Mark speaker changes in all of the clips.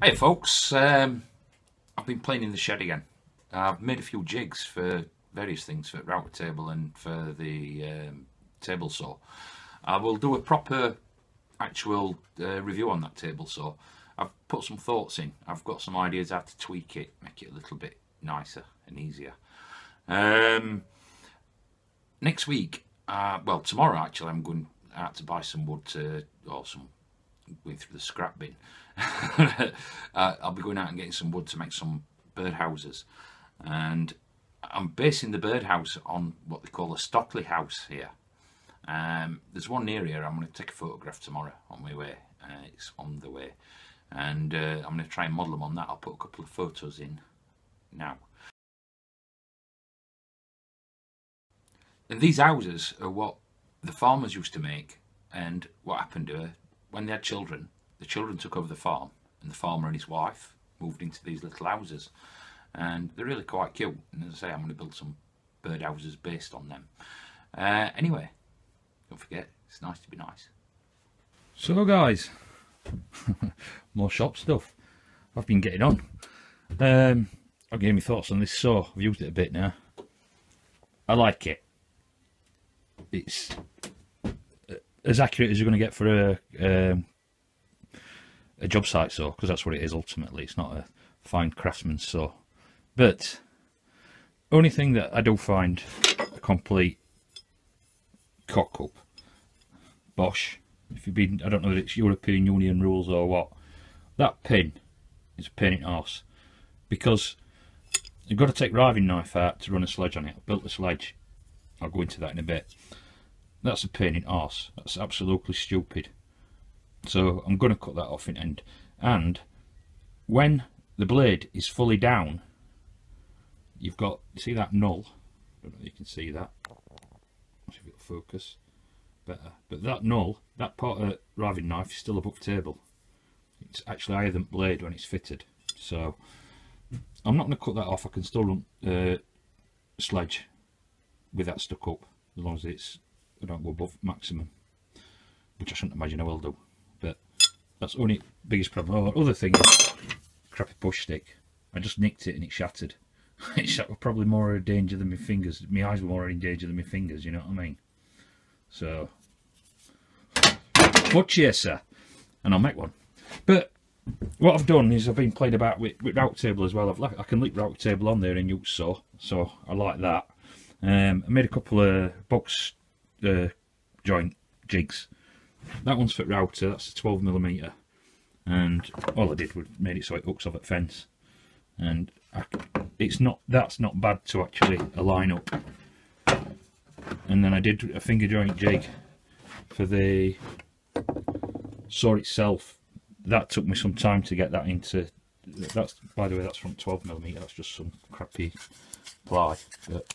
Speaker 1: Hey folks, I've been playing in the shed again. I've made a few jigs for various things, for router table and for the table saw. I will do a proper actual review on that table saw. I've put some thoughts in. I've got some ideas how to tweak it, make it a little bit nicer and easier. Next week, well tomorrow actually, I'm going out to buy some wood going through the scrap bin. I'll be going out and getting some wood to make some birdhouses, and I'm basing the birdhouse on what they call a Stockley house here. There's one near here. I'm going to take a photograph tomorrow on my way. It's on the way, and I'm going to try and model them on that. I'll put a couple of photos in now. And these houses are what the farmers used to make, and what happened to her when they had children. The children took over the farm, and the farmer and his wife moved into these little houses, and they're really quite cute. And as I say, I'm going to build some bird houses based on them. Anyway, don't forget, it's nice to be nice.
Speaker 2: So guys, more shop stuff. I've been getting on. I'll give me thoughts on this saw. I've used it a bit now. I like it. It's as accurate as you're going to get for a job site saw, because that's what it is ultimately. It's not a fine craftsman's saw. But only thing that I do find a complete cock up, Bosch. If you've been, I don't know whether it's European Union rules or what, that pin is a pain in the arse, because you've got to take riving knife out to run a sledge on it. I built a sledge. I'll go into that in a bit. That's a pain in the arse. That's absolutely stupid. So I'm going to cut that off in end. And when the blade is fully down, you've got, see that null? I don't know if you can see that. Let's see if it'll focus better. But that null, that part of the riving knife is still above table. It's actually higher than blade when it's fitted. So I'm not going to cut that off. I can still run sledge with that stuck up, as long as I don't go above maximum, which I shouldn't imagine I will do. But that's the only biggest problem. Oh, other thing is crappy push stick. I just nicked it and it shattered. It's probably more in danger than my fingers. My eyes were more in danger than my fingers, you know what I mean? So, foot chaser, and I'll make one. But what I've done is I've been playing about with router table as well. I can link router table on there in use saw, so I like that. I made a couple of box joint jigs. That one's for router, that's a 12mm, and all I did was made it so it hooks off at fence, and that's not bad to actually align up. And then I did a finger joint jig for the saw itself. That took me some time to get that into. That's, by the way, that's from 12mm. That's just some crappy ply, but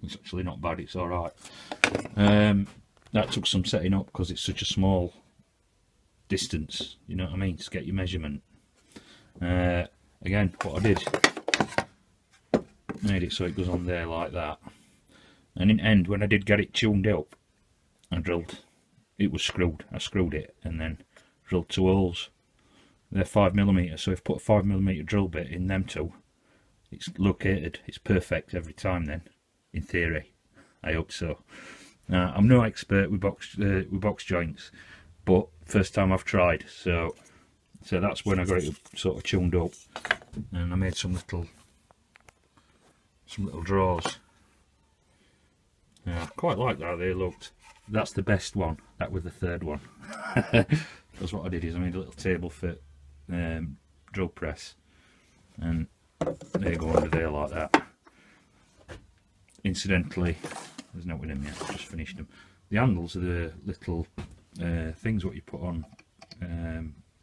Speaker 2: it's actually not bad. It's all right. That took some setting up because it's such a small distance. You know what I mean? To get your measurement. Again, what I did, made it so it goes on there like that. And in end, when I did get it tuned up, I drilled. It was screwed. I screwed it and then drilled 2 holes. They're 5mm. So if I put a 5mm drill bit in them two, it's located. It's perfect every time. Then, in theory, I hope so. I'm no expert with box joints, but first time I've tried. So that's when I got it sort of tuned up, and I made some little drawers. I quite like that they looked. That's the best one. That was the third one. That's what I did, is I made a little table for drill press, and they go under there like that. Incidentally, there's nothing in there, I just finished them. The handles are the little things what you put on,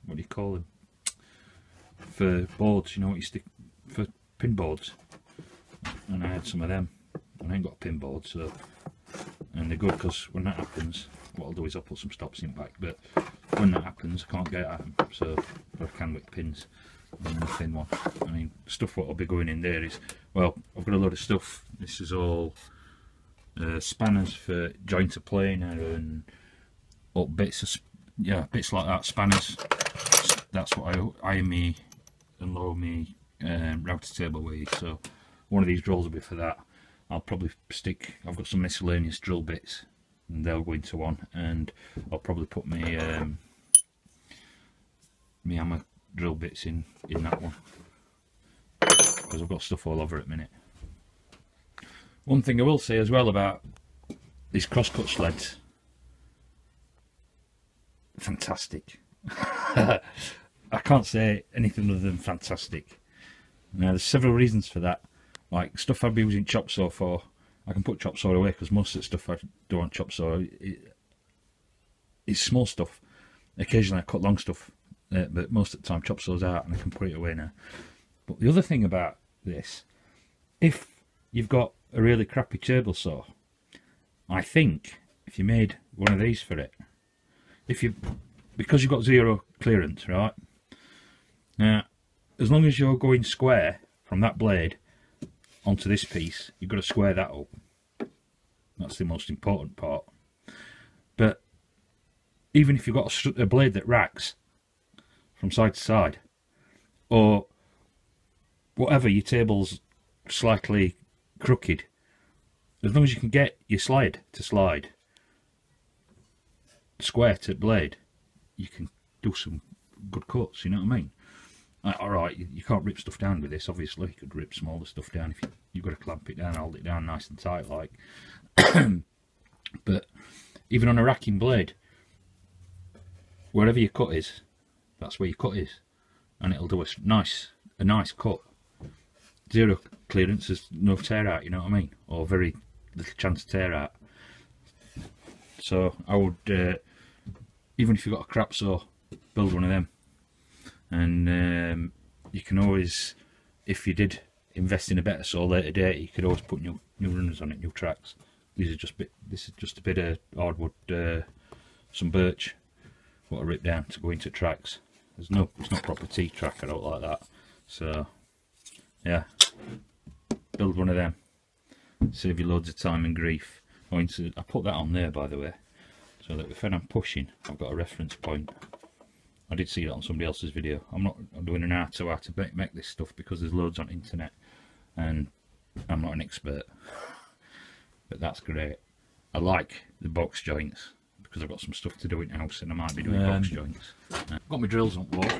Speaker 2: what do you call them, for boards, you know, what you stick for pin boards, and I had some of them. I ain't got a pin board, so, and they're good because when that happens, what I'll do is I'll put some stops in back, but when that happens I can't get at them, so I can with pins. And the thin one. I mean, stuff what will be going in there is, well, I've got a lot of stuff. This is all spanners for jointer planer and up bits of, yeah, bits like that, spanners. That's what I aim me and lower me router table with. So one of these drills will be for that. I'll probably stick, I've got some miscellaneous drill bits and they'll go into one, and I'll probably put me my hammer drill bits in that one, because I've got stuff all over at the minute. One thing I will say as well about these crosscut sleds, fantastic. I can't say anything other than fantastic. Now there's several reasons for that. Like stuff I've been using chop saw for, I can put chop saw away, because most of the stuff I do on chop saw it's small stuff. Occasionally I cut long stuff, but most of the time chop saw's out and I can put it away now. But the other thing about this, if you've got a really crappy table saw, I think if you made one of these for it, because you've got zero clearance, right? Now, as long as you're going square from that blade onto this piece, you've got to square that up. That's the most important part. But even if you've got a blade that racks from side to side, or whatever, your table's slightly crooked, as long as you can get your slide to slide square to blade, you can do some good cuts, you know what I mean? Alright, you can't rip stuff down with this, obviously. You could rip smaller stuff down if you've got to clamp it down, hold it down nice and tight like. But even on a racking blade, wherever your cut is, that's where your cut is, and it'll do a nice cut. Zero clearance, there's no tear out, you know what I mean, or very little chance of tear out. So I would, even if you've got a crap saw, build one of them. And you can always, if you did invest in a better saw later date, you could always put new runners on it, new tracks. This is just a bit of hardwood, some birch, what I ripped down to go into tracks. It's not proper T-track, I don't like that. So yeah, build one of them, save you loads of time and grief. I put that on there, by the way, so that if I'm pushing, I've got a reference point. I did see that on somebody else's video. I'm doing an how to make this stuff, because there's loads on the internet and I'm not an expert, but that's great. I like the box joints because I've got some stuff to do in house and I might be doing box joints. I've got my drills on board.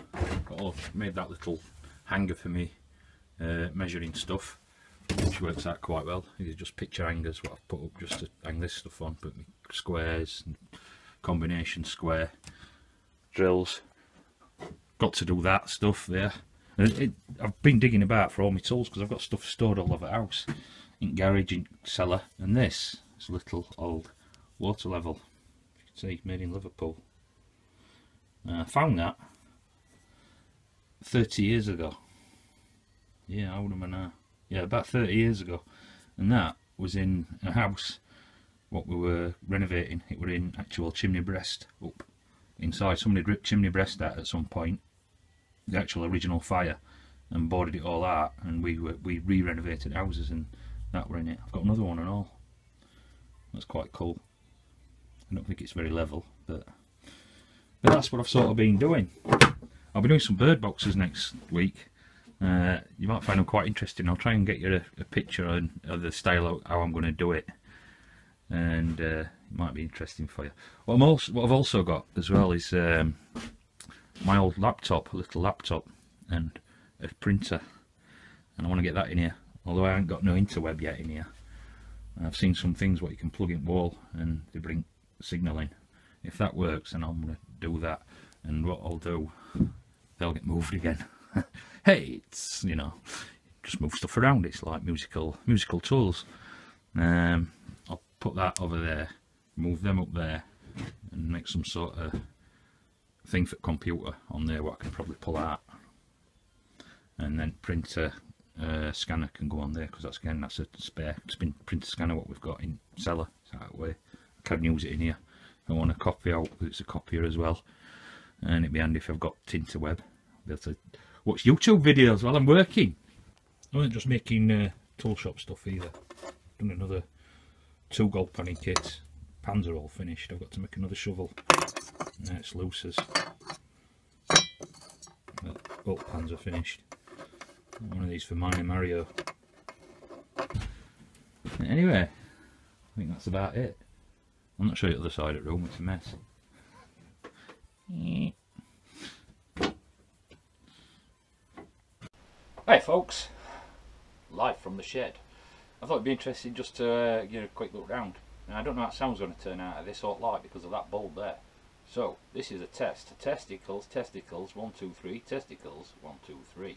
Speaker 2: Made that little hanger for me measuring stuff, which works out quite well. These are just picture hangers what I've put up just to hang this stuff on. Put me squares and combination square drills. Got to do that stuff there. I've been digging about for all my tools because I've got stuff stored all over the house, in garage, in cellar, and this is a little old water level. You can see, made in Liverpool. I found that 30 years ago. Yeah, how old am I now? Yeah, about 30 years ago, and that was in a house what we were renovating. It were in actual chimney breast up inside. Somebody ripped chimney breast out at some point, the actual original fire, and boarded it all out, and we re-renovated houses, and that were in it. I've got another one and all. That's quite cool. I don't think it's very level, but that's what I've sort of been doing. I'll be doing some bird boxes next week. You might find them quite interesting. I'll try and get you a picture of the style of how I'm going to do it, and it might be interesting for you. What I've also got as well is my old laptop, a little laptop, and a printer, and I want to get that in here, although I haven't got no interweb yet in here. I've seen some things what you can plug in wall and they bring signal in. If that works, then I'm going to do that, and what I'll do, they'll get moved again. Hey, it's, you know, just move stuff around. It's like musical tools. I'll put that over there, move them up there, and make some sort of thing for computer on there what I can probably pull out, and then printer scanner can go on there, because that's a spare printer scanner what we've got in cellar. So that way I can use it in here if I want to copy out, because it's a copier as well, and it'd be handy if I've got Tinterweb. I'll be able to watch YouTube videos while I'm working. I wasn't just making tool shop stuff either. Done another 2 gold panning kits, pans are all finished. I've got to make another shovel. Now it's loose as both pans are finished. One of these for mine and Mario. Anyway, I think that's about it. I'm not sure the other side of the room, it's a mess. Hey folks, live from the shed. I thought it'd be interesting just to give a quick look round. Now I don't know how sound's going to turn out of this sort of light because of that bulb there. So this is a test. Testicles, testicles, 1, 2, 3, testicles, 1, 2, 3.